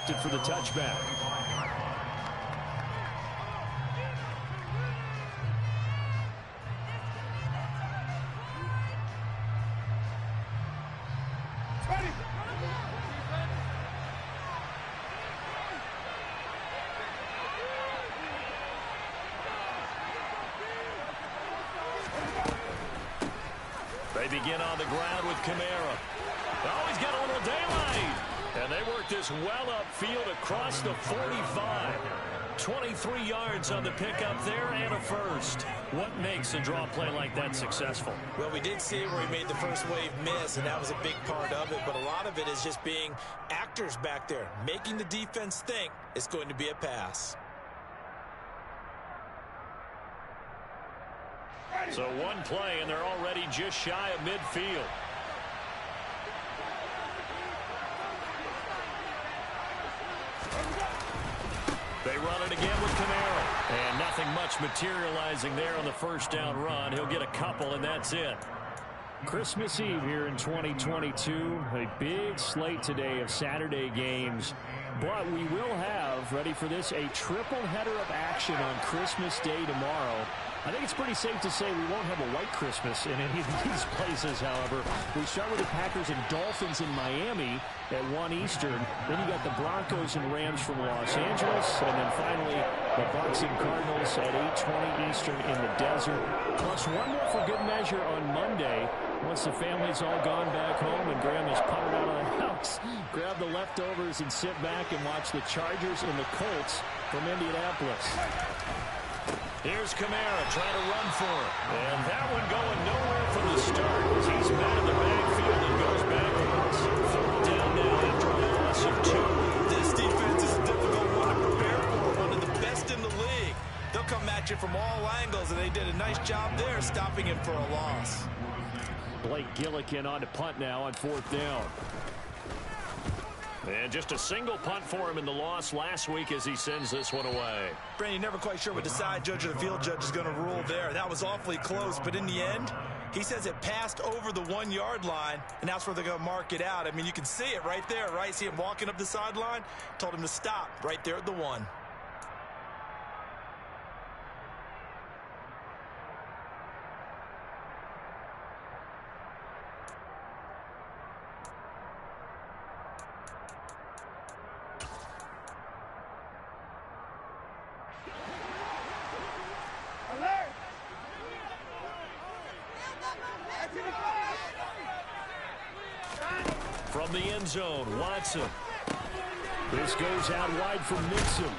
selected for the touchback. They begin on the ground with Kamara. Oh, he's got a little daylight. And they work this well upfield across the 45. 23 yards on the pickup there and a first. What makes a draw play like that successful? Well, we did see where he made the first wave miss, and that was a big part of it. But a lot of it is just being actors back there, making the defense think it's going to be a pass. So one play, and they're already just shy of midfield. They run it again with Kamara. And nothing much materializing there on the first down run. He'll get a couple, and that's it. Christmas Eve here in 2022. A big slate today of Saturday games. But we will have, ready for this, a triple header of action on Christmas Day tomorrow. I think it's pretty safe to say we won't have a white Christmas in any of these places, however. We start with the Packers and Dolphins in Miami at 1 Eastern. Then you got the Broncos and Rams from Los Angeles. And then finally, the Bucs and Cardinals at 8:20 Eastern in the desert. Plus one more for good measure on Monday. Once the family's all gone back home and Graham has puttered out of the house, grab the leftovers and sit back and watch the Chargers and the Colts from Indianapolis. Here's Kamara trying to run for it. And that one going nowhere from the start as he's met in the backfield and goes backwards. Third down now after a loss of 2. This defense is a difficult one to prepare for, one of the best in the league. They'll come at you from all angles, and they did a nice job there stopping him for a loss. Blake Gillikin on to punt now on 4th down. And just a single punt for him in the loss last week as he sends this one away. Brandon, never quite sure what the side judge or the field judge is going to rule there. That was awfully close, but in the end, he says it passed over the 1-yard line, and that's where they're going to mark it out. I mean, you can see it right there, right? See him walking up the sideline? Told him to stop right there at the 1. From the end zone, Watson. This goes out wide for Mixon.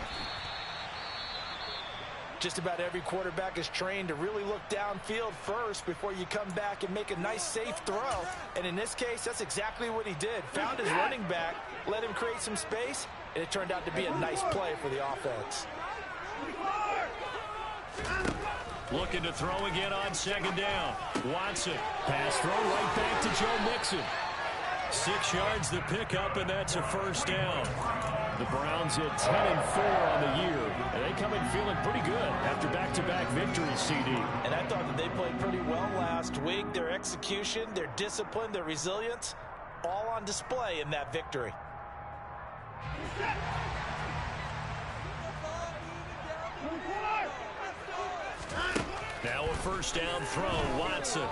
Just about every quarterback is trained to really look downfield first before you come back and make a nice, safe throw. And in this case, that's exactly what he did. Found his running back, let him create some space, and it turned out to be a nice play for the offense. Looking to throw again on 2nd down. Watson. Pass throw right back to Joe Mixon. 6 yards the pickup, and that's a first down. The Browns at 10-4 on the year. And they come in feeling pretty good after back-to-back victories, CD. And I thought that they played pretty well last week. Their execution, their discipline, their resilience, all on display in that victory. Now a first down throw, Watson.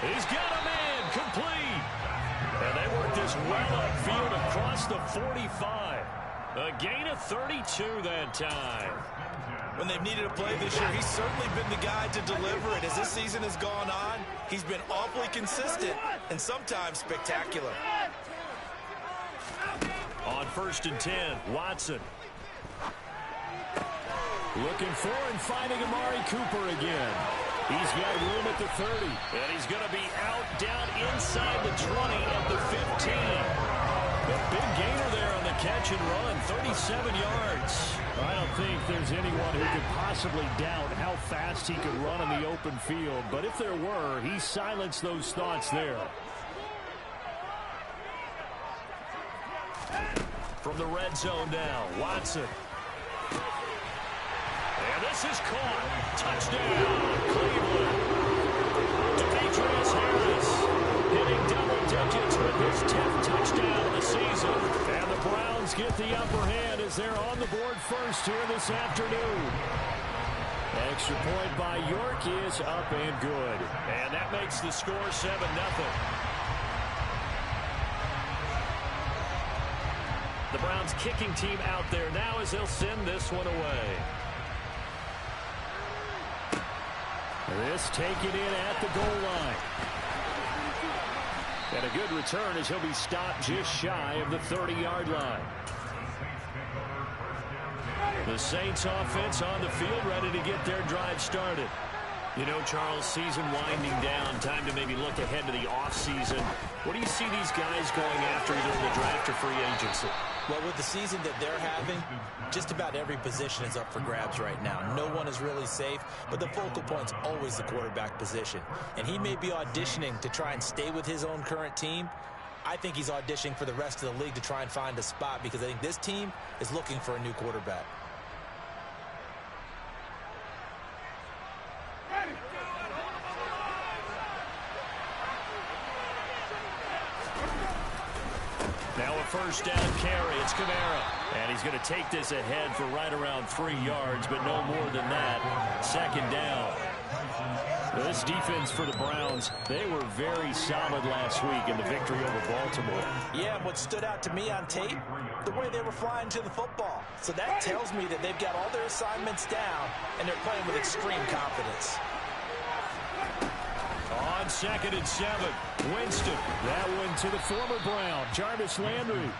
He's got a man complete. And they work this well upfield across the 45. A gain of 32 that time. When they've needed a play this year, he's certainly been the guy to deliver it. As this season has gone on, he's been awfully consistent and sometimes spectacular. On 1st and 10, Watson. Looking for and finding Amari Cooper again. He's got room at the 30. And he's going to be out down inside the 20 at the 15. The big gainer there on the catch and run, 37 yards. I don't think there's anyone who could possibly doubt how fast he could run in the open field. But if there were, he silenced those thoughts there. From the red zone now, Watson. And this is caught. Touchdown, Cleveland. Demetrius Harris hitting double digits with his 10th touchdown of the season. And the Browns get the upper hand as they're on the board first here this afternoon. Extra point by York is up and good. And that makes the score 7-0. The Browns kicking team out there now as they'll send this one away. This taken in at the goal line. And a good return as he'll be stopped just shy of the 30-yard line. The Saints offense on the field ready to get their drive started. You know, Charles, season winding down, time to maybe look ahead to the offseason. What do you see these guys going after either in the draft or free agency? Well, with the season that they're having, just about every position is up for grabs right now. No one is really safe, but the focal point's always the quarterback position. And he may be auditioning to try and stay with his own current team. I think he's auditioning for the rest of the league to try and find a spot because I think this team is looking for a new quarterback. Now a first down carry. It's Kamara. And he's going to take this ahead for right around 3 yards, but no more than that. Second down. This defense for the Browns, they were very solid last week in the victory over Baltimore. Yeah, what stood out to me on tape, the way they were flying to the football. So that tells me that they've got all their assignments down, and they're playing with extreme confidence. On 2nd and 7, Winston. That one to the former Brown, Jarvis Landry.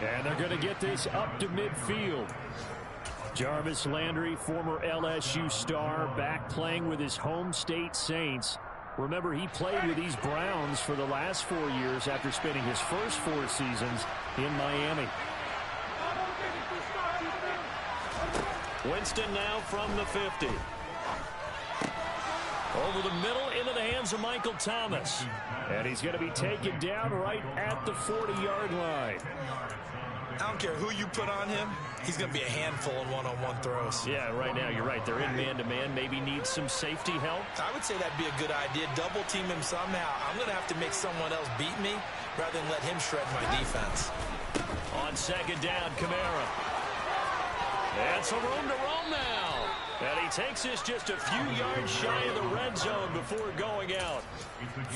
And they're going to get this up to midfield. Jarvis Landry, former LSU star, back playing with his home state Saints. Remember, he played with these Browns for the last 4 years after spending his first 4 seasons in Miami. Winston now from the 50. Over the middle into the hands of Michael Thomas. And he's going to be taken down right at the 40-yard line. I don't care who you put on him. He's going to be a handful in one-on-one throws. Yeah, right now you're right. They're in man-to-man. Maybe need some safety help. I would say that'd be a good idea. Double team him somehow. I'm going to have to make someone else beat me rather than let him shred my defense. On 2nd down, Kamara. And some room to roam now. And he takes this just a few yards shy of the red zone before going out.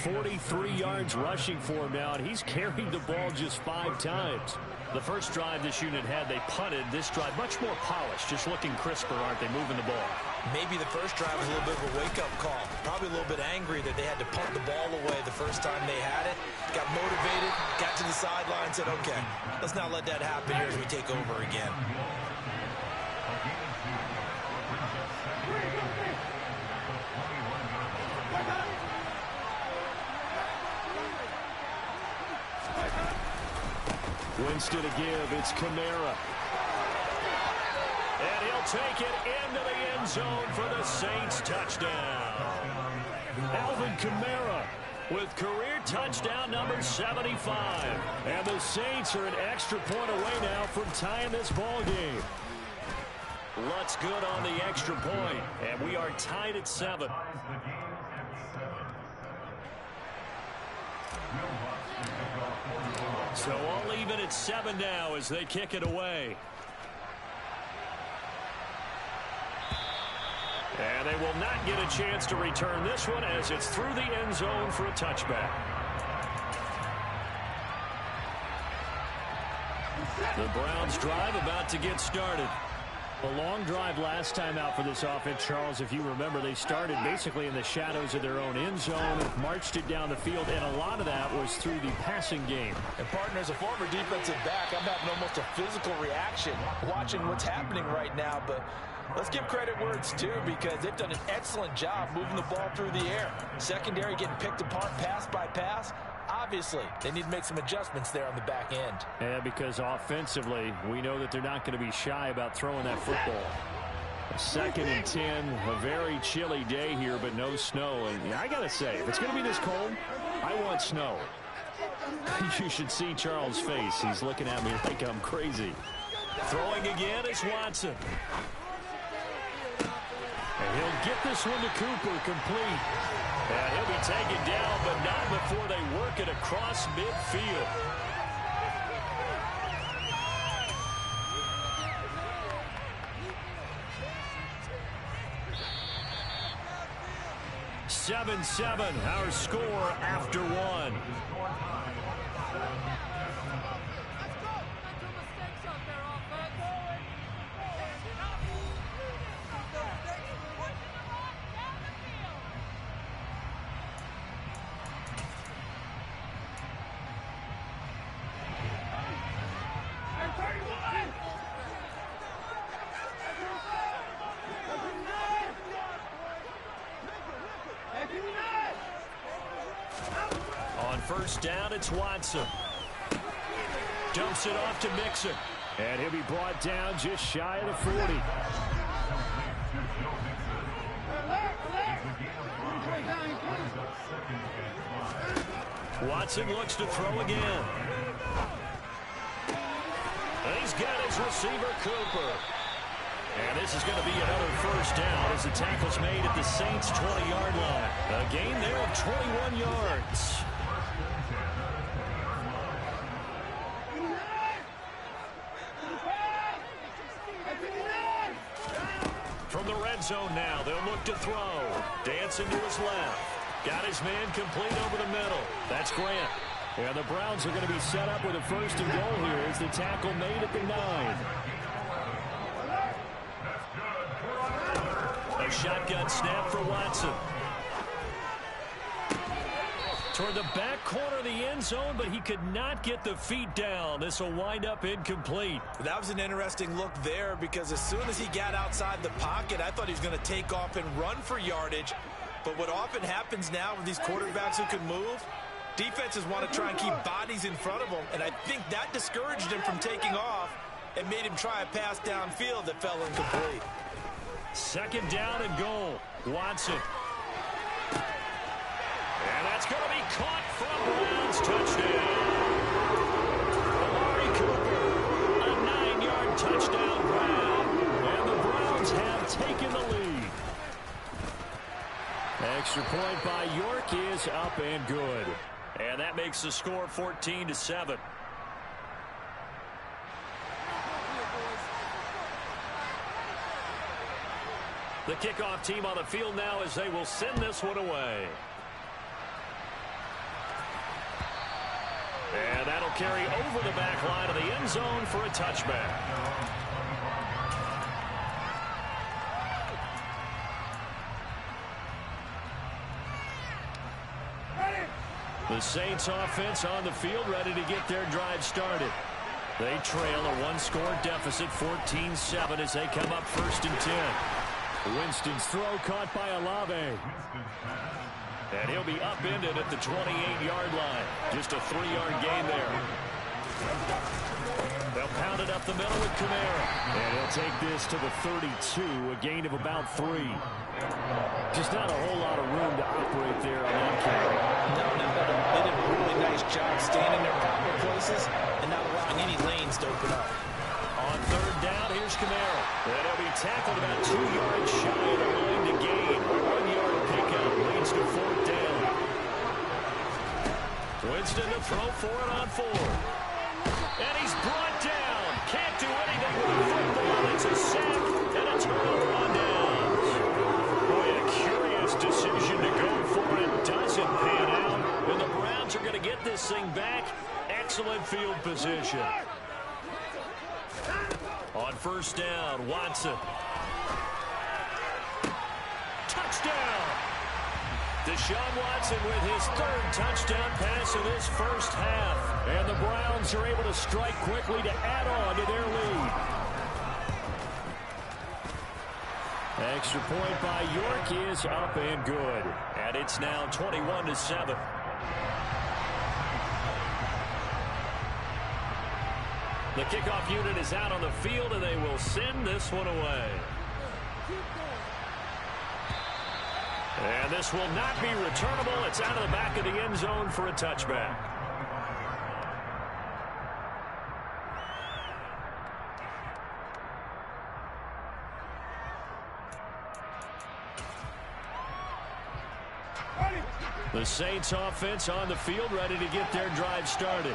43 yards rushing for him now, and he's carried the ball just 5 times. The first drive this unit had, they punted. This drive, much more polished, just looking crisper, aren't they, moving the ball? Maybe the first drive was a little bit of a wake-up call. Probably a little bit angry that they had to punt the ball away the first time they had it. Got motivated, got to the sideline, said, okay, let's not let that happen here as we take over again. Winston to give. It's Kamara. And he'll take it into the end zone for the Saints touchdown. Alvin Kamara with career touchdown number 75. And the Saints are an extra point away now from tying this ball game. Lutz good on the extra point. And we are tied at 7. So all even at 7 now as they kick it away. And they will not get a chance to return this one as it's through the end zone for a touchback. The Browns drive about to get started. A long drive last time out for this offense, Charles. If you remember, they started basically in the shadows of their own end zone, marched it down the field, and a lot of that was through the passing game. And, partner, as a former defensive back, I'm having almost a physical reaction watching what's happening right now. But let's give credit where it's due because they've done an excellent job moving the ball through the air. Secondary getting picked apart pass by pass. Obviously, they need to make some adjustments there on the back end. Yeah, because offensively, we know that they're not going to be shy about throwing that football. 2nd and 10, a very chilly day here, but no snow. And I got to say, if it's going to be this cold, I want snow. You should see Charles' face. He's looking at me like I'm crazy. Throwing again is Watson. And he'll get this one to Cooper, complete. And he'll be taken down, but not before they work it across midfield. Seven, our score after one. On first down, it's Watson. Dumps it off to Mixon. And he'll be brought down just shy of the 40. Watson looks to throw again. And he's got his receiver, Cooper. And this is going to be another first down as the tackle's made at the Saints' 20-yard line. A gain there of 21 yards. From the red zone now, they'll look to throw. Dancing to his left. Got his man complete over the middle. That's Grant. And the Browns are going to be set up with a first and goal here as the tackle made at the 9. A shotgun snap for Watson. Toward the back corner of the end zone, but he could not get the feet down. This will wind up incomplete. That was an interesting look there because as soon as he got outside the pocket, I thought he was going to take off and run for yardage. But what often happens now with these quarterbacks who can move, defenses want to try and keep bodies in front of them, and I think that discouraged him from taking off and made him try a pass downfield that fell incomplete. Second down and goal. Watson. And that's going to be caught from Browns. Touchdown. Amari Cooper. A 9-yard touchdown grab. And the Browns have taken the lead. Extra point by York is up and good. And that makes the score 14-7. The kickoff team on the field now as they will send this one away. And that'll carry over the back line of the end zone for a touchback. The Saints offense on the field ready to get their drive started. They trail a one-score deficit 14-7 as they come up first and 10. Winston's throw caught by Olave. And he'll be upended at the 28-yard line. Just a 3-yard gain there. They'll pound it up the middle with Kamara. And he'll take this to the 32, a gain of about 3. Just not a whole lot of room to operate there on that carry. No, not at all. They did a really nice job staying in their proper places and not allowing any lanes to open up. On third down, here's Kamara. And he'll be tackled about 2 yards shy of the line to gain. A 1-yard pickup leads to fourth down. Winston to throw for it on 4. And he's brought down. Can't do anything with the football. It's a sack and a turnover on downs. Boy, a curious decision to go for it. Doesn't pan out. And the Browns are going to get this thing back. Excellent field position. On first down, Watson. Touchdown! Deshaun Watson with his third touchdown pass of this first half. And the Browns are able to strike quickly to add on to their lead. Extra point by York is up and good. And it's now 21-7. The kickoff unit is out on the field, and they will send this one away. And this will not be returnable. It's out of the back of the end zone for a touchback. The Saints offense on the field, ready to get their drive started.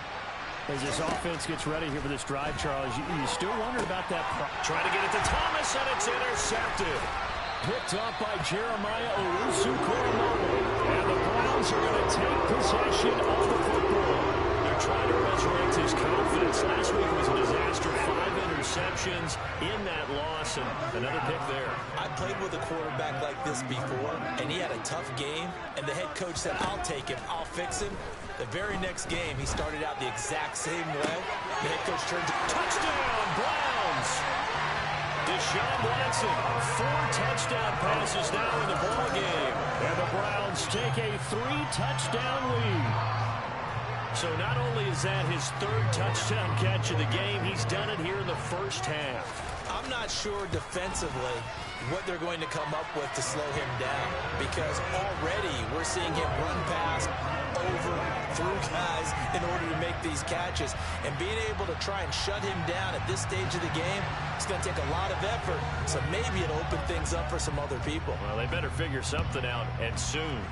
As this offense gets ready here for this drive, Charles, you still wonder about that. Trying to get it to Thomas, and it's intercepted. Picked up by Jeremiah Owusu-Koramoah. And the Browns are going to take possession of the football. They're trying to resurrect his confidence. Last week was a disaster. 5 interceptions in that loss, and another pick there. I played with a quarterback like this before, and he had a tough game, and the head coach said, I'll take him, I'll fix him. The very next game, he started out the exact same way. The head coach turned to touchdown, Browns! Deshaun Watson, 4 touchdown passes now in the ball game. And the Browns take a 3-touchdown lead. So not only is that his 3rd touchdown catch of the game, he's done it here in the first half. I'm not sure defensively what they're going to come up with to slow him down, because already we're seeing him run past, over, through guys in order to make these catches. And being able to try and shut him down at this stage of the game, it's going to take a lot of effort. So maybe it'll open things up for some other people. Well, they better figure something out, and soon.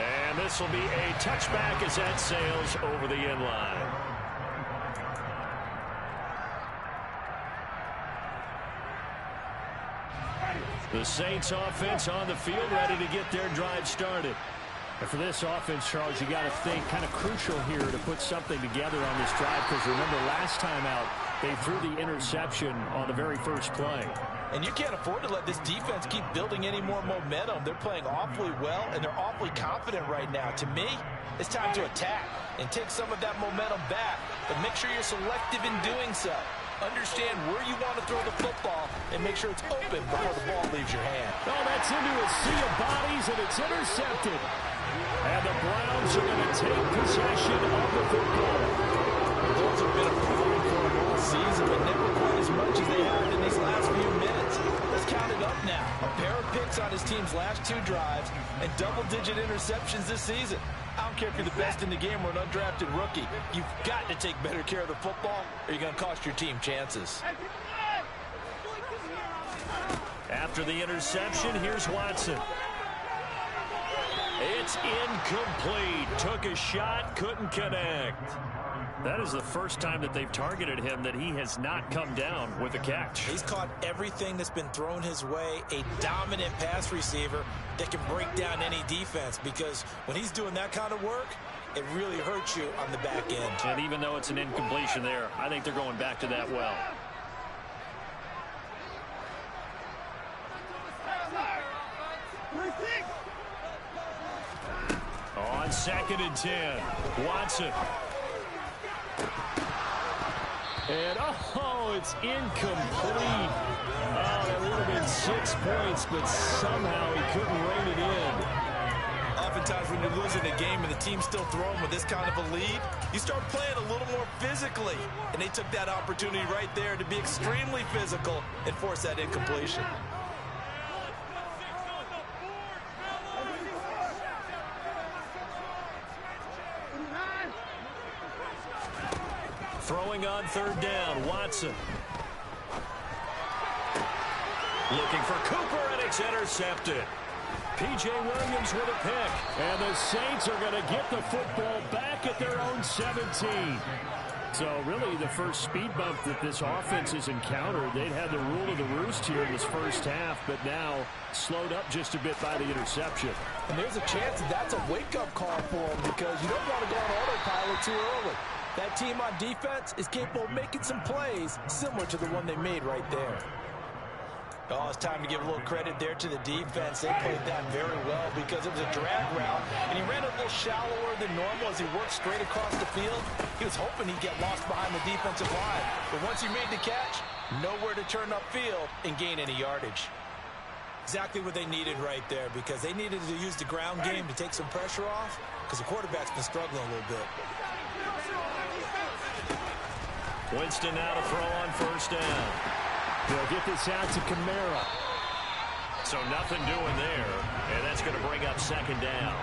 And this will be a touchback as that sails over the end line. The Saints offense on the field, ready to get their drive started. And for this offense, Charles, you got to think kind of crucial here to put something together on this drive, because remember last time out, they threw the interception on the very first play. And you can't afford to let this defense keep building any more momentum. They're playing awfully well, and they're awfully confident right now. To me, it's time to attack and take some of that momentum back, but make sure you're selective in doing so. Understand where you want to throw the football and make sure it's open before the ball leaves your hand. Oh, that's into a sea of bodies, and it's intercepted. And the Browns are going to take possession of the football. Those have been a problem for them all season, but never quite as much as they have in these last few minutes. Let's count it up now. A pair of picks on his team's last 2 drives and double-digit interceptions this season. I don't care if you're the best in the game or an undrafted rookie. You've got to take better care of the football, or you're going to cost your team chances. After the interception, here's Watson. It's incomplete. Took a shot, couldn't connect. That is the first time that they've targeted him that he has not come down with a catch. He's caught everything that's been thrown his way. A dominant pass receiver that can break down any defense, because when he's doing that kind of work, it really hurts you on the back end. And even though it's an incompletion there, I think they're going back to that well. On 2nd and 10, Watson. And, oh, it's incomplete. Oh, that would have been 6 points, but somehow he couldn't rein it in. Oftentimes when you're losing a game and the team's still throwing with this kind of a lead, you start playing a little more physically. And they took that opportunity right there to be extremely physical and force that incompletion. Throwing on 3rd down, Watson. Looking for Cooper, and it's intercepted. P.J. Williams with a pick. And the Saints are going to get the football back at their own 17. So really the first speed bump that this offense has encountered. They'd had the rule of the roost here in this first half, but now slowed up just a bit by the interception. And there's a chance that that's a wake-up call for them, because you don't want to go on autopilot too early. That team on defense is capable of making some plays similar to the one they made right there. Oh, it's time to give a little credit there to the defense. They played that very well, because it was a drag route, and he ran a little shallower than normal as he worked straight across the field. He was hoping he'd get lost behind the defensive line, but once he made the catch, nowhere to turn upfield and gain any yardage. Exactly what they needed right there, because they needed to use the ground game to take some pressure off, because the quarterback's been struggling a little bit. Winston now to throw on 1st down. They'll get this out to Kamara. So nothing doing there, and that's going to bring up 2nd down.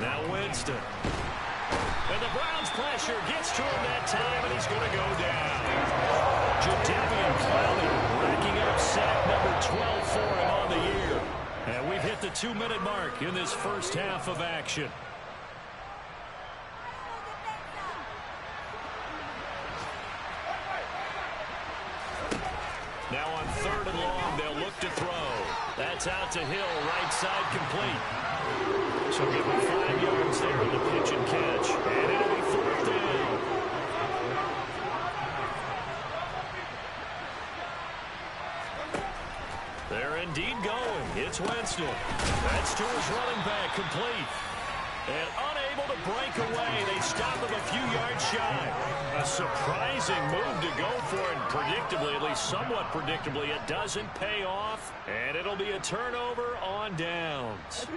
Now Winston. And the Browns' pressure gets to him that time, and he's going to go down. Jadeveon Clowney racking up sack number 12 for him on the year. And we've hit the 2-minute mark in this first half of action. Now on 3rd and long, they'll look to throw. That's out to Hill, right side complete. So give him 5 yards there on the pitch and catch. And it'll be 4th down. They're indeed going. It's Winston. That's to his running back, complete. And unable to break away. They stop him a few yards shy. A surprising move to go for it. Predictably, at least somewhat predictably, it doesn't pay off. And it'll be a turnover on downs.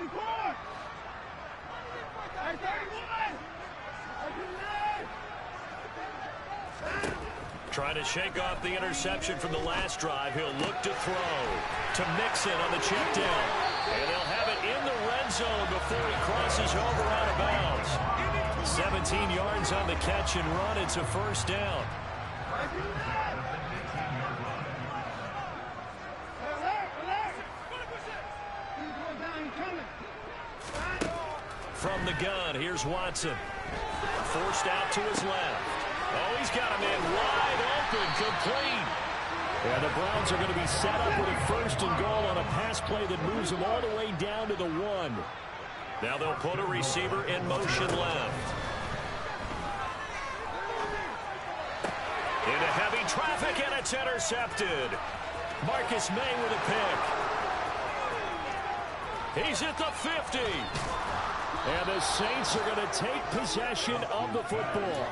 Trying to shake off the interception from the last drive. He'll look to throw to Mixon on the check down. And they'll have it in the red zone before he crosses over out of bounds. 17 yards on the catch and run. It's a 1st down. From the gun, here's Watson. Forced out to his left. Oh, he's got him in wide open, complete. And the Browns are going to be set up with a 1st and goal on a pass play that moves them all the way down to the 1. Now they'll put a receiver in motion left. Into heavy traffic, and it's intercepted. Marcus May with a pick. He's at the 50. And the Saints are going to take possession of the football.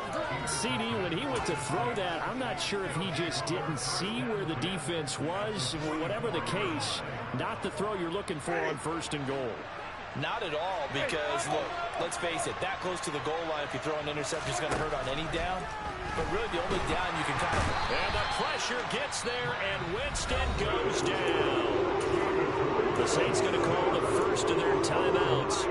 CD, when he went to throw that, I'm not sure if he just didn't see where the defense was. Whatever the case, not the throw you're looking for on 1st and goal. Not at all, because, look, let's face it, that close to the goal line, if you throw an interception, is going to hurt on any down. But really, the only down you can kind of... And the pressure gets there, and Winston goes down. The Saints going to call the first of their timeouts,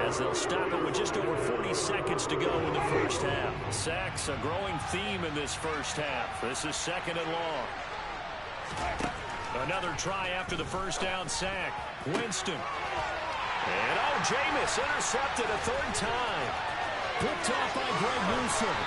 as they'll stop it with just over 40 seconds to go in the first half. Sacks, a growing theme in this first half. This is 2nd and long. Another try after the first down sack. Winston. And Jameis intercepted a 3rd time. Picked off by Greg Newsome.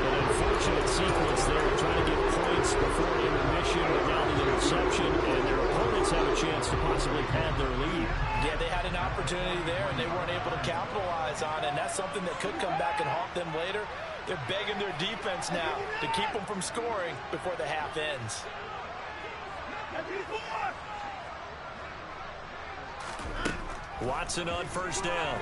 An unfortunate sequence there, trying to get points before intermission, but now the interception, and their opponents have a chance to possibly pad their lead. Yeah, they had an opportunity there, and they weren't able to capitalize on it, and that's something that could come back and haunt them later. They're begging their defense now to keep them from scoring before the half ends. Watson on 1st down.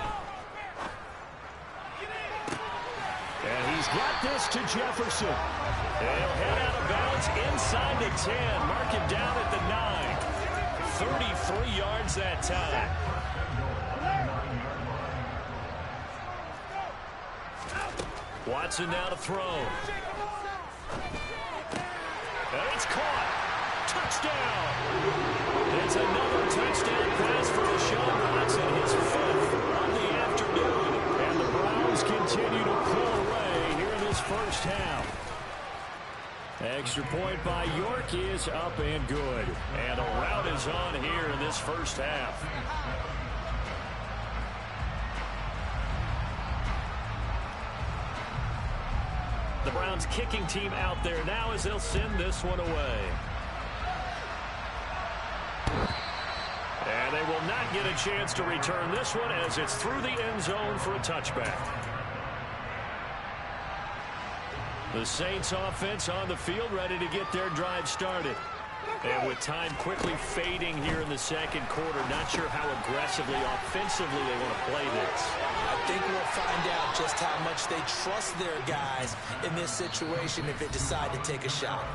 And he's got this to Jefferson. And he'll head out of bounds inside the 10. Mark him down at the 9. 33 yards that time. Watson now to throw. And it's caught. Touchdown. It's another touchdown pass for Deshaun Watson, his 5th of the afternoon. And the Browns continue to pull away here in this first half. Extra point by York is up and good. And a rout is on here in this first half. The Browns kicking team out there now as they'll send this one away. And they will not get a chance to return this one as it's through the end zone for a touchback. The Saints offense on the field ready to get their drive started. And with time quickly fading here in the 2nd quarter, not sure how aggressively, offensively they want to play this. I think we'll find out just how much they trust their guys in this situation if they decide to take a shot.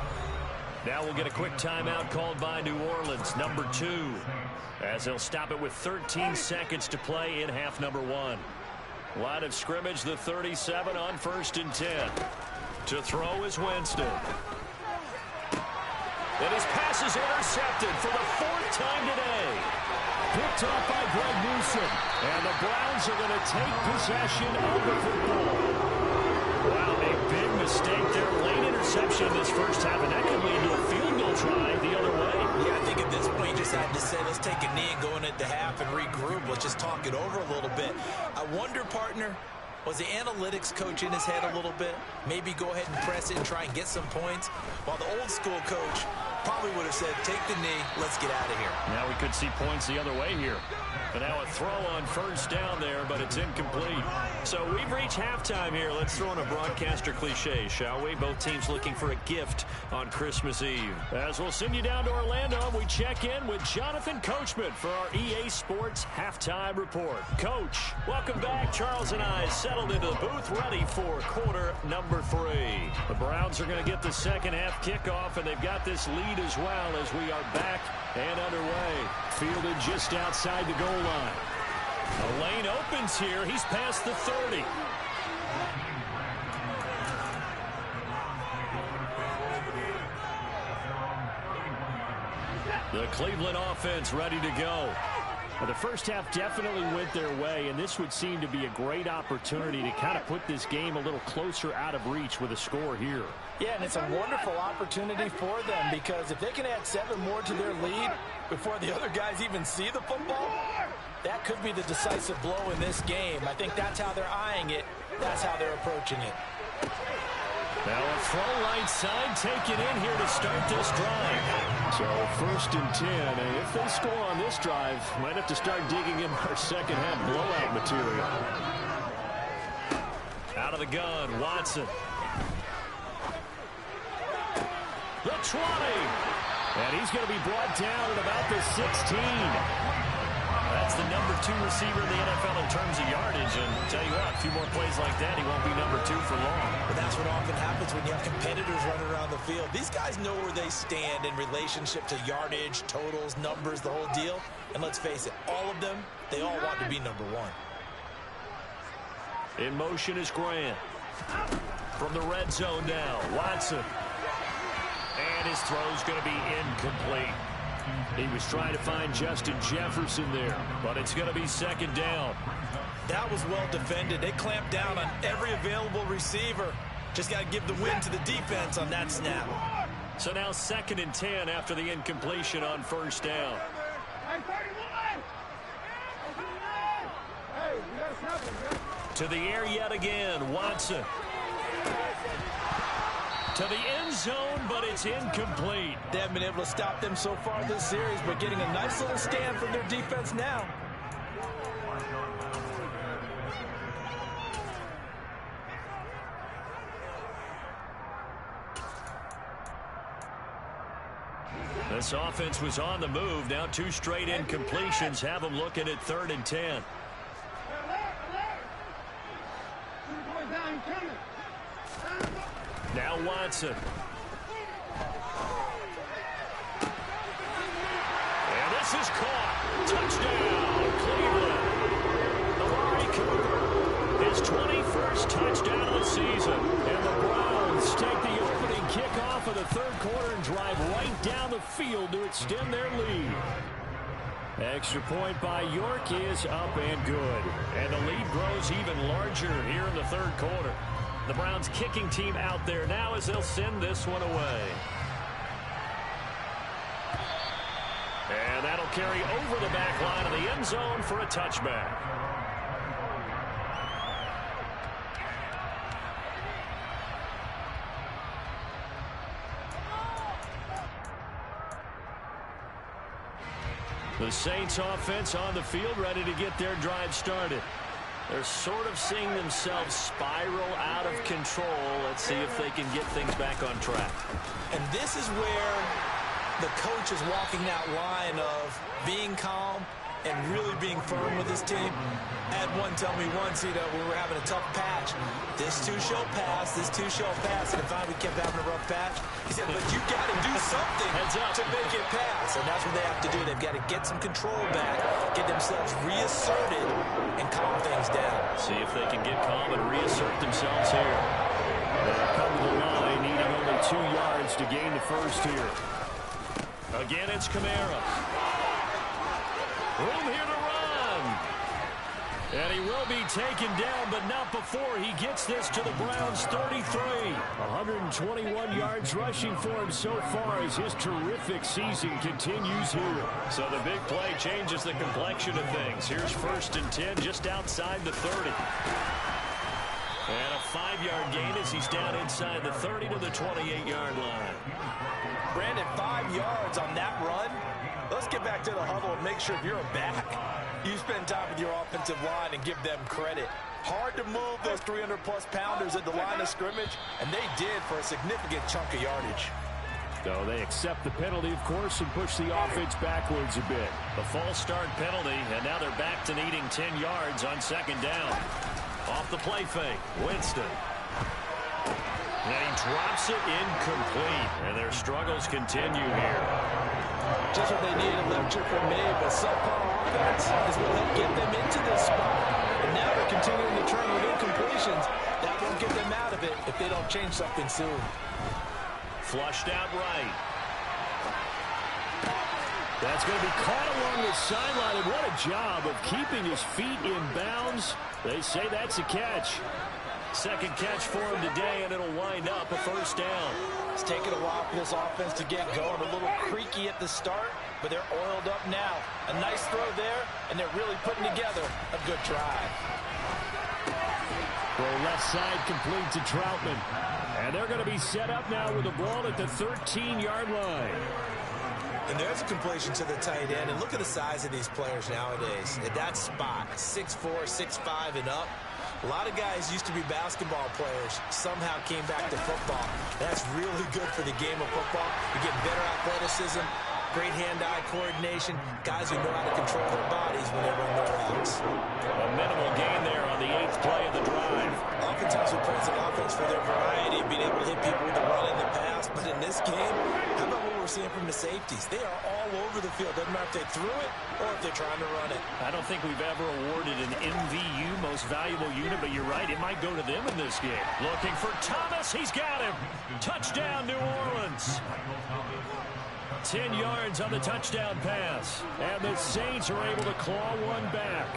Now we'll get a quick timeout called by New Orleans, number 2, as they'll stop it with 13 seconds to play in half number 1. Line of scrimmage, the 37 on 1st and 10. To throw is Winston. And his pass is intercepted for the 4th time today. Picked off by Greg Newsome. And the Browns are going to take possession of the football. Wow, a big mistake there. Late interception in this first half, and that could lead to a field goal try the other way. Yeah, I think at this point you just had to say, let's take a knee and go into half and regroup. Let's just talk it over a little bit. I wonder, partner, was the analytics coach in his head a little bit? Maybe go ahead and press it and try and get some points? While the old school coach probably would have said, take the knee, let's get out of here. Now we could see points the other way here. But now a throw on first down there, but it's incomplete. So we've reached halftime here. Let's throw in a broadcaster cliche, shall we? Both teams looking for a gift on Christmas Eve. As we'll send you down to Orlando, we check in with Jonathan Coachman for our EA Sports Halftime Report. Coach, welcome back. Charles and I settled into the booth, ready for quarter number 3. The Browns are going to get the second half kickoff, and they've got this lead as well as we are back and underway. Fielded just outside the goal line. The lane opens here. He's past the 30. The Cleveland offense ready to go. Well, the first half definitely went their way, and this would seem to be a great opportunity to kind of put this game a little closer out of reach with a score here. Yeah, and it's a wonderful opportunity for them, because if they can add 7 more to their lead before the other guys even see the football, that could be the decisive blow in this game. I think that's how they're eyeing it. That's how they're approaching it. Now a throw right side, take it in here to start this drive. So 1st and 10, and if they score on this drive, might have to start digging in our second half blowout material. Out of the gun, Watson. The 20. And he's going to be brought down at about the 16. That's the number 2 receiver in the NFL in terms of yardage. And tell you what, a few more plays like that, he won't be number 2 for long. But that's what often happens when you have competitors running around the field. These guys know where they stand in relationship to yardage, totals, numbers, the whole deal. And let's face it, all of them, they all want to be number 1. In motion is Grant. From the red zone now, Watson. And his throw's going to be incomplete. He was trying to find Justin Jefferson there, but it's going to be 2nd down. That was well defended. They clamped down on every available receiver. Just got to give the win to the defense on that snap. So now 2nd and 10 after the incompletion on 1st down. To the air yet again, Watson. To the end zone, but it's incomplete. They haven't been able to stop them so far this series, but getting a nice little stand from their defense now. This offense was on the move. Now 2 straight incompletions have them looking at 3rd and 10. Now Watson. And this is caught. Touchdown, Cleveland. Amari Cooper, his 21st touchdown of the season. And the Browns take the opening kickoff of the 3rd quarter and drive right down the field to extend their lead. Extra point by York is up and good. And the lead grows even larger here in the 3rd quarter. The Browns kicking team out there now as they'll send this one away. And that'll carry over the back line of the end zone for a touchback. The Saints offense on the field ready to get their drive started. They're sort of seeing themselves spiral out of control. Let's see if they can get things back on track. And this is where the coach is walking that line of being calm and really being firm with his team. I had one tell me once, we were having a tough patch. This too shall pass, this too shall pass. And finally we kept having a rough patch. He said, but you got to do something to make it pass. And that's what they have to do. They've got to get some control back, get themselves reasserted, and calm things down. See if they can get calm and reassert themselves here. They'll come to the line, needing only 2 yards to gain the first here. Again, it's Kamara. Room here to run. And he will be taken down, but not before he gets this to the Browns' 33. 121 yards rushing for him so far as his terrific season continues here. So the big play changes the complexion of things. Here's 1st and 10 just outside the 30. And a 5-yard gain as he's down inside the 30 to the 28-yard line. Brandon, 5 yards on that run. Let's get back to the huddle and make sure if you're a back, you spend time with your offensive line and give them credit. Hard to move those 300-plus pounders at the line of scrimmage, and they did for a significant chunk of yardage. So they accept the penalty, of course, and push the offense backwards a bit. The false start penalty, and now they're back to needing 10 yards on 2nd down. Off the play fake, Winston. And he drops it incomplete, and their struggles continue here. Just what they need, a lecture from me, but subpar offense is what helped get them into this spot. And now they're continuing the trend with incompletions. That won't get them out of it if they don't change something soon. Flushed out right. That's going to be caught along the sideline, and what a job of keeping his feet in bounds. They say that's a catch. 2nd catch for him today, and it'll wind up a 1st down. It's taken a while for this offense to get going. A little creaky at the start, but they're oiled up now. A nice throw there, and they're really putting together a good drive. Throw left side complete to Troutman. And they're going to be set up now with the ball at the 13-yard line. And there's a completion to the tight end. And look at the size of these players nowadays. At that spot, 6'4", 6'5", and up. A lot of guys used to be basketball players, somehow came back to football. That's really good for the game of football. You get better athleticism, great hand-eye coordination, guys who know how to control their bodies when they run their routes. A minimal gain there on the 8th play of the drive. Oftentimes we praise an offense for their variety, being able to hit people with the run and the pass. But in this game, how about what we're seeing from the safeties? They are all over the field. Doesn't matter if they threw it or if they're trying to run it. I don't think we've ever awarded an MVU, most valuable unit, but you're right, it might go to them in this game. Looking for Thomas. He's got him. Touchdown, New Orleans. 10 yards on the touchdown pass. And the Saints are able to claw one back.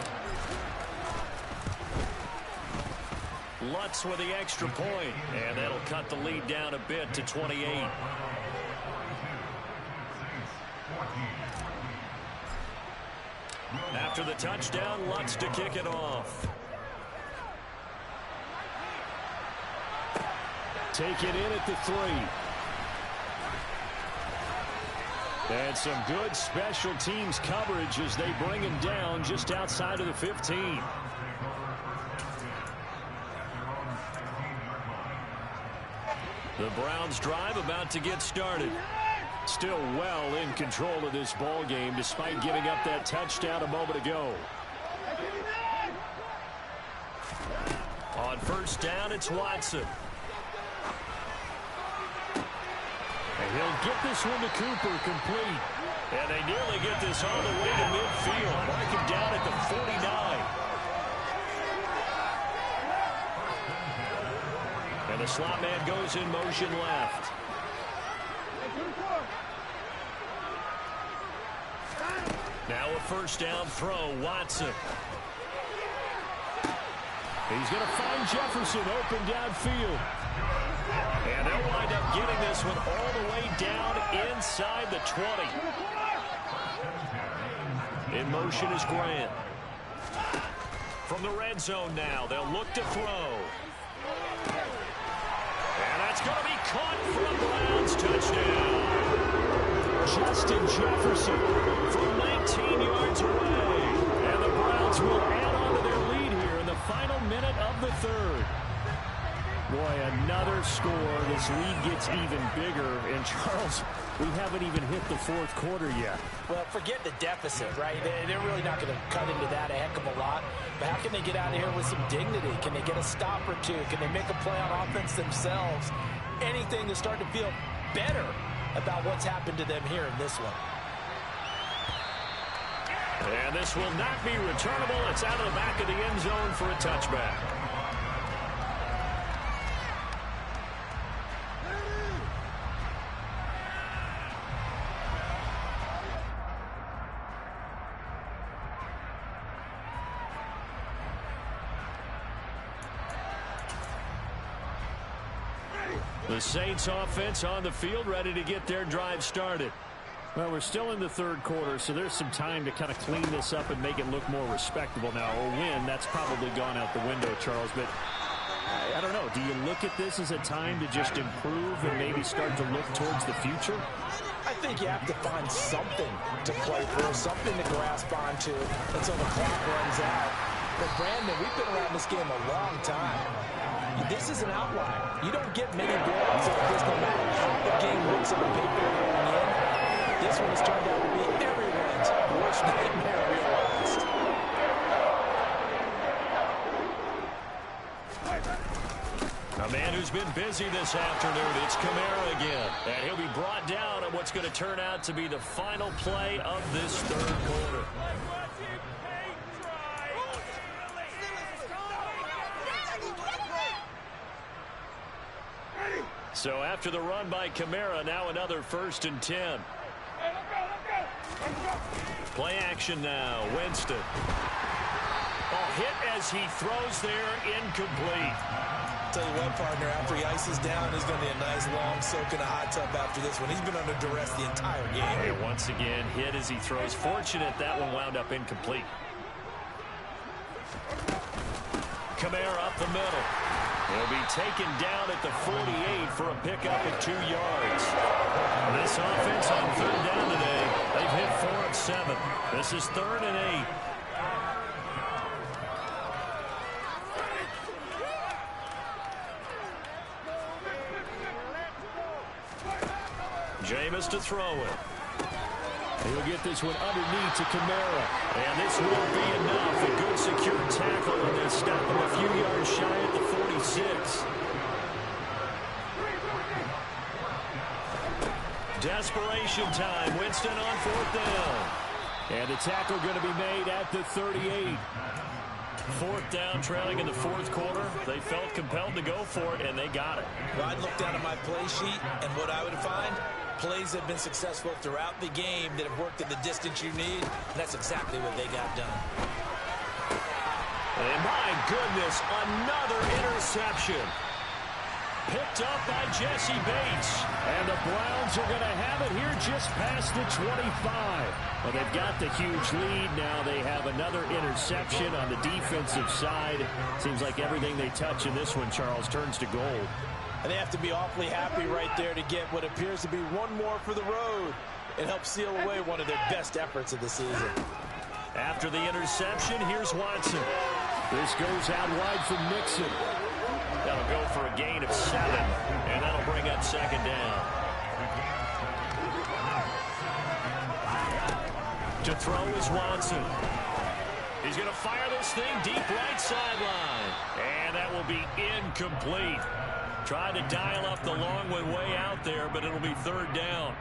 Lutz with the extra point, and that'll cut the lead down a bit to 28. After the touchdown, Lutz to kick it off. Take it in at the 3. And some good special teams coverage as they bring him down just outside of the 15. The Browns drive about to get started. Still well in control of this ball game despite giving up that touchdown a moment ago. On 1st down, it's Watson. And he'll get this one to Cooper complete. And they nearly get this all the way to midfield. Mark him down at the 49. And the slot man goes in motion left. Now a 1st down throw, Watson. He's going to find Jefferson open downfield. And they'll wind up getting this one all the way down inside the 20. In motion is Grant. From the red zone now, they'll look to throw. And that's going to be caught for a Browns touchdown. Justin Jefferson from 19 yards away. And the Browns will add on to their lead here in the final minute of the 3rd. Boy, another score. This lead gets even bigger. And, Charles, we haven't even hit the 4th quarter yet. Well, forget the deficit, right? They're really not going to cut into that a heck of a lot. But how can they get out of here with some dignity? Can they get a stop or two? Can they make a play on offense themselves? Anything to start to feel better about what's happened to them here in this one. And this will not be returnable. It's out of the back of the end zone for a touchback. The Saints offense on the field, ready to get their drive started. Well, we're still in the third quarter, so there's some time to kind of clean this up and make it look more respectable. Now, a win, that's probably gone out the window, Charles, but I don't know. Do you look at this as a time to just improve and maybe start to look towards the future? I think you have to find something to play for, something to grasp onto until the clock runs out. But, Brandon, we've been around this game a long time. This is an outlier. You don't get many blowouts like this no matter how the game looks on paper going in. This one has turned out to be everyone's worst nightmare realized. A man who's been busy this afternoon, it's Kamara again. And he'll be brought down on what's going to turn out to be the final play of this third quarter. So after the run by Kamara, now another 1st and 10. Play action now. Winston. Hit as he throws there, incomplete. Tell you what, partner, after he ices down, he's going to be a nice long soak in a hot tub after this one. He's been under duress the entire game. And once again, hit as he throws. Fortunate that one wound up incomplete. Kamara up the middle. He'll be taken down at the 48 for a pickup of 2 yards. This offense on 3rd down today, they've hit 4 of 7. This is 3rd and 8. Jameis to throw it. He'll get this one underneath to Kamara. And this won't be enough. A good secure tackle, and they'll stop him a few yards shy at the 46. Desperation time. Winston on 4th down. And the tackle going to be made at the 38. 4th down, trailing in the 4th quarter. They felt compelled to go for it, and they got it. Well, I'd look down at my play sheet, and what I would find, plays have been successful throughout the game that have worked at the distance you need, and that's exactly what they got done. And my goodness, another interception. Picked up by Jesse Bates. And the Browns are going to have it here just past the 25. Well, they've got the huge lead. Now they have another interception on the defensive side. Seems like everything they touch in this one, Charles, turns to gold. And they have to be awfully happy right there to get what appears to be one more for the road and help seal away one of their best efforts of the season. After the interception, here's Watson. This goes out wide from Mixon. That'll go for a gain of 7, and that'll bring up 2nd down. To throw is Watson. He's going to fire this thing deep right sideline. And that will be incomplete. Tried to dial up the long one way out there, but it'll be 3rd down.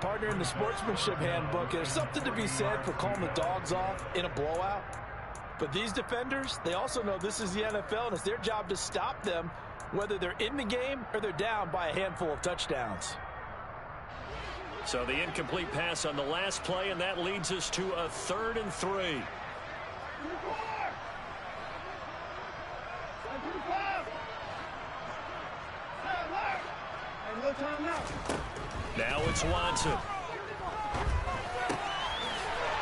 Partner, in the sportsmanship handbook, there's something to be said for calling the dogs off in a blowout. But these defenders, they also know this is the NFL, and it's their job to stop them, whether they're in the game or they're down by a handful of touchdowns. So the incomplete pass on the last play, and that leads us to a 3rd and 3. Now it's Watson.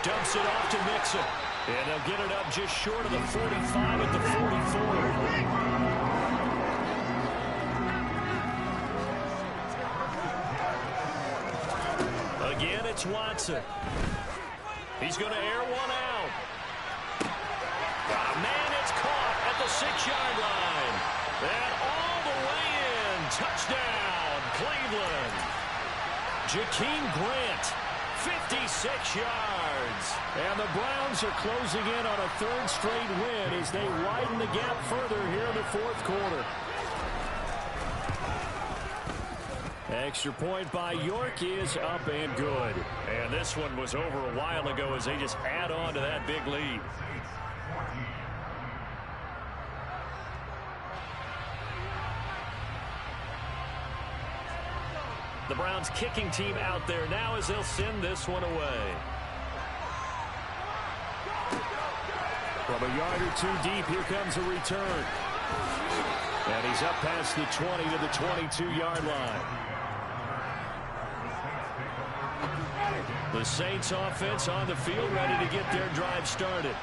Dumps it off to Mixon. And they'll get it up just short of the 45 at the 44. Again, it's Watson. He's going to air one out. Man, it's caught at the 6-yard line. And all the way in. Touchdown, Cleveland. Jakeem Grant, 56 yards. And the Browns are closing in on a 3rd straight win as they widen the gap further here in the 4th quarter. Extra point by York is up and good. And this one was over a while ago as they just add on to that big lead. The Browns kicking team out there now as they'll send this one away. From a yard or 2 deep, here comes a return. And he's up past the 20 to the 22-yard line. The Saints offense on the field, ready to get their drive started.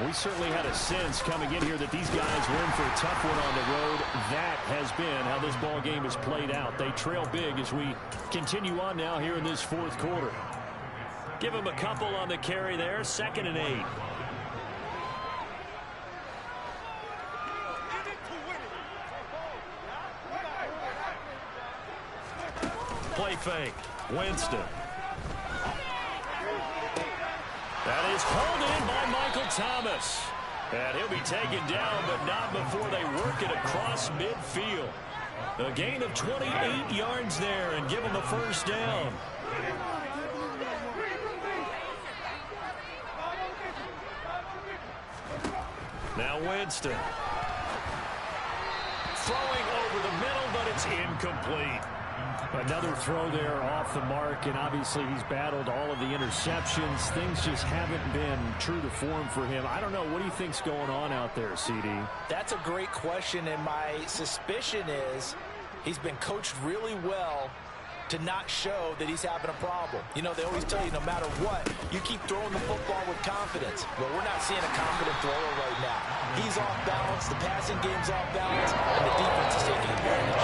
We certainly had a sense coming in here that these guys were in for a tough one on the road. That has been how this ball game has played out. They trail big as we continue on now here in this fourth quarter. Give them a couple on the carry there. 2nd and 8. Play fake. Winston. That is hauled in by Michael Thomas. And he'll be taken down, but not before they work it across midfield. A gain of 28 yards there and give him a first down. Now Winston. Throwing over the middle, but it's incomplete. Another throw there off the mark, and obviously he's battled all of the interceptions. Things just haven't been true to form for him. I don't know. What do you think's going on out there, CD? That's a great question, and my suspicion is he's been coached really well to not show that he's having a problem. You know, they always tell you no matter what, you keep throwing the football with confidence. Well, we're not seeing a confident thrower right now. He's off balance, the passing game's off balance, and the defense is taking advantage.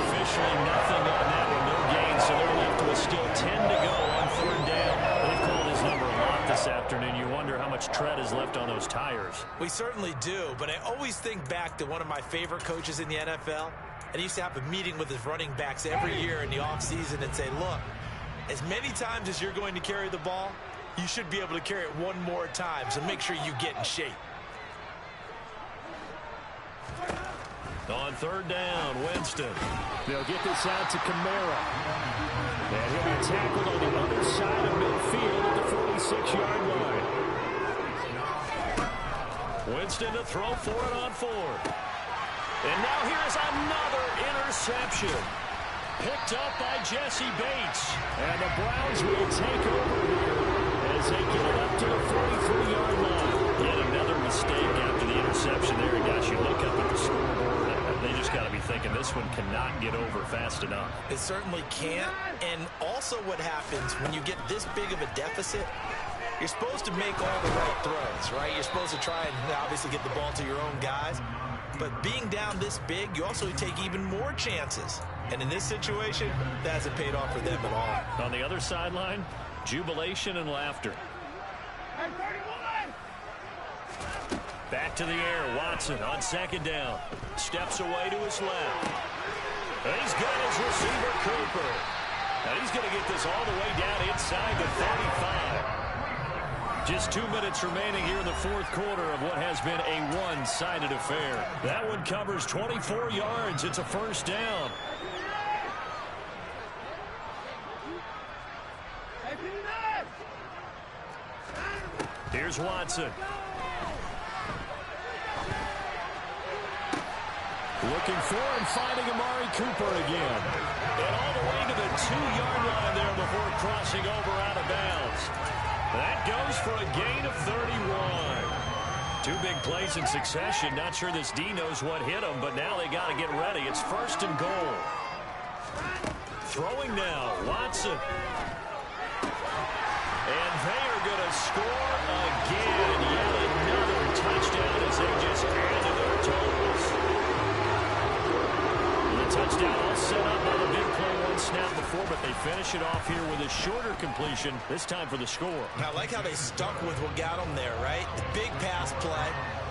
Officially nothing on that one, no gain, so they're left with still 10 to go on 3rd down. They've called his number a lot this afternoon. You wonder how much tread is left on those tires. We certainly do, but I always think back to one of my favorite coaches in the NFL. And he used to have a meeting with his running backs every year in the offseason and say, look, as many times as you're going to carry the ball, you should be able to carry it one more time, so make sure you get in shape. On 3rd down, Winston. They'll get this out to Kamara. And he'll be tackled on the other side of midfield at the 46-yard line. Winston to throw for it on 4th. And now here's another interception. Picked up by Jesse Bates. And the Browns will take over here as they get it up to the 43-yard line. Yet another mistake after the interception there. And gosh, you look up at the scoreboard, they just got to be thinking this one cannot get over fast enough. It certainly can't. And also what happens when you get this big of a deficit, you're supposed to make all the right throws, right? You're supposed to try and obviously get the ball to your own guys. But being down this big, you also take even more chances. And in this situation, that hasn't paid off for them at all. On the other sideline, jubilation and laughter. Back to the air, Watson on 2nd down. Steps away to his left. And he's got his receiver, Cooper. And he's going to get this all the way down inside the 35. Just 2 minutes remaining here in the fourth quarter of what has been a one-sided affair. That one covers 24 yards. It's a first down. Here's Watson. Looking for and finding Amari Cooper again. And all the way to the 2-yard line there before crossing over out of bounds. That goes for a gain of 31. 2 big plays in succession. Not sure this D knows what hit him, but now they got to get ready. It's 1st and goal. Throwing now, Watson. And they are going to score again. Yet another touchdown as they just add to their totals. The touchdown all set up by the big play one snap before, but they finish it off here with a shorter completion, this time for the score. I like how they stuck with what got them there, right? The big pass play.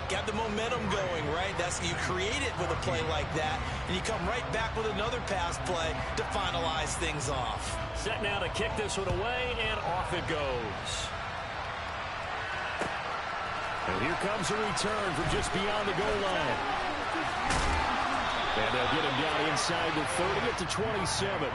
Got the momentum going, right? That's you create it with a play like that, and you come right back with another pass play to finalize things off. Set now to kick this one away, and off it goes. And here comes a return from just beyond the goal line. And they'll get him down inside the 30 at the 27.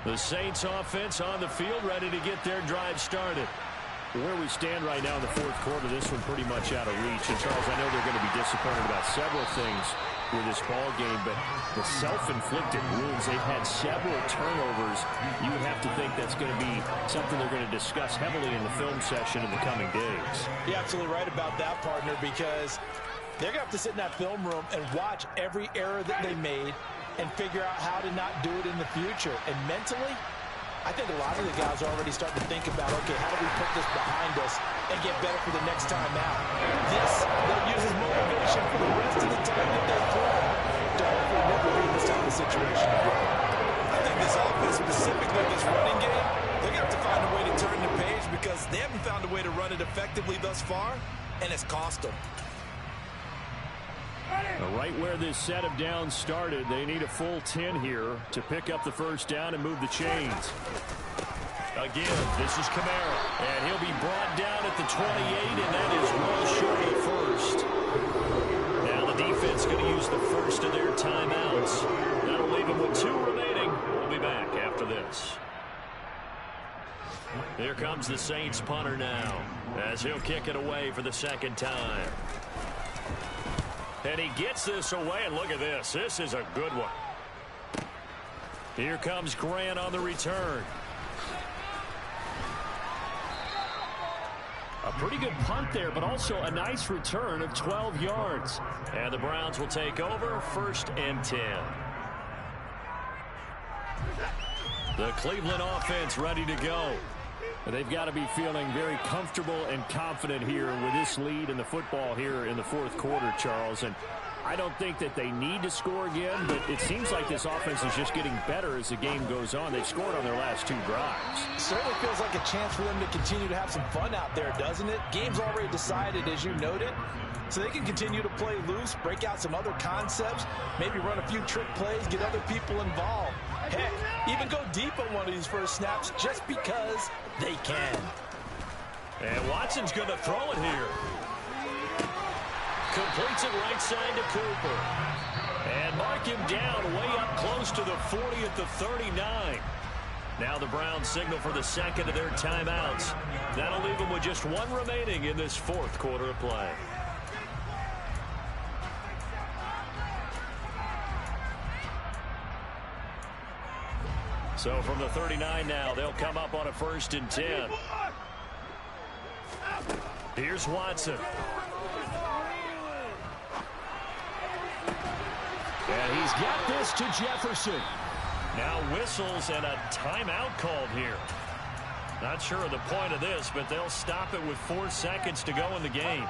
The Saints offense on the field ready to get their drive started. Where we stand right now in the fourth quarter, this one pretty much out of reach. And, Charles, I know they're going to be disappointed about several things with this ball game, but the self-inflicted wounds, they've had several turnovers. You would have to think that's going to be something they're going to discuss heavily in the film session in the coming days. You're absolutely right about that, partner, because they're going to have to sit in that film room and watch every error that they made and figure out how to not do it in the future. And mentally, I think a lot of the guys are already starting to think about, okay, how do we put this behind us and get better for the next time out? This, they'll use as motivation for the rest of the time that they play to hopefully never be in this type of situation again. I think this offense, specifically this running game, they're going to have to find a way to turn the page because they haven't found a way to run it effectively thus far, and it's cost them. Right where this set of downs started, they need a full 10 here to pick up the first down and move the chains. Again, this is Kamara, and he'll be brought down at the 28, and that is well short of first. Now the defense going to use the first of their timeouts. That'll leave them with 2 remaining. We'll be back after this. Here comes the Saints punter now, as he'll kick it away for the second time. And he gets this away, and look at this. This is a good one. Here comes Grant on the return. A pretty good punt there, but also a nice return of 12 yards. And the Browns will take over, 1st and 10. The Cleveland offense ready to go. They've got to be feeling very comfortable and confident here with this lead in the football here in the fourth quarter, Charles. And I don't think that they need to score again, but it seems like this offense is just getting better as the game goes on. They've scored on their last 2 drives. Certainly feels like a chance for them to continue to have some fun out there, doesn't it? Game's already decided, as you noted. So they can continue to play loose, break out some other concepts, maybe run a few trick plays, get other people involved. Heck, even go deep on one of these first snaps just because they can. And Watson's going to throw it here. Completes it right side to Cooper. And mark him down way up close to the 40 at the 39. Now the Browns signal for the second of their timeouts. That'll leave them with just 1 remaining in this fourth quarter of play. So from the 39 now, they'll come up on a 1st and 10. Here's Watson. And he's got this to Jefferson. Now whistles and a timeout called here. Not sure of the point of this, but they'll stop it with 4 seconds to go in the game.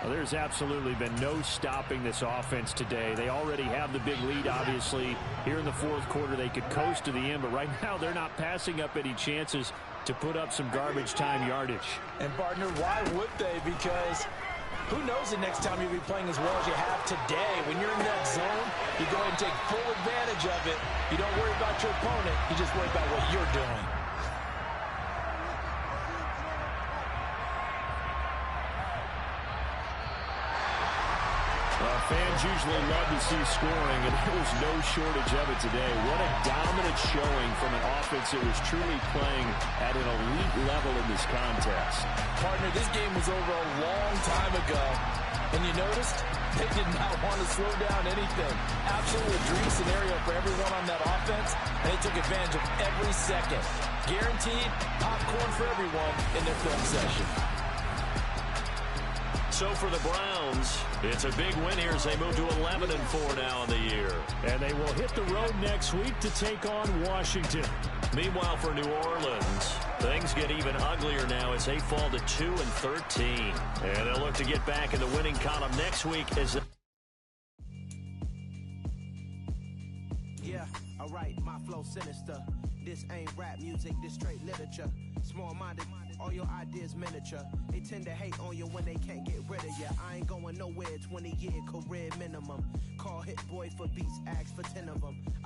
Well, there's absolutely been no stopping this offense today. They already have the big lead, obviously. Here in the fourth quarter, they could coast to the end, but right now they're not passing up any chances to put up some garbage time yardage. And, partner, why would they? Because who knows the next time you'll be playing as well as you have today. When you're in that zone, you go ahead and take full advantage of it. You don't worry about your opponent. You just worry about what you're doing. Fans usually love to see scoring, and there was no shortage of it today. What a dominant showing from an offense that was truly playing at an elite level in this contest. Partner, this game was over a long time ago, and you noticed they did not want to slow down anything. Absolutely a dream scenario for everyone on that offense, and they took advantage of every second. Guaranteed popcorn for everyone in their film session. So for the Browns, it's a big win here as they move to 11-4 now in the year. And they will hit the road next week to take on Washington. Meanwhile, for New Orleans, things get even uglier now as they fall to 2-13. And they'll look to get back in the winning column next week as yeah, alright, my flow sinister. This ain't rap music, this straight literature. Small-minded, all your ideas miniature. They tend to hate on you when they can't get rid of you. I ain't going nowhere, 20-year career minimum. Call Hit Boy for beats, ask for 10 of them.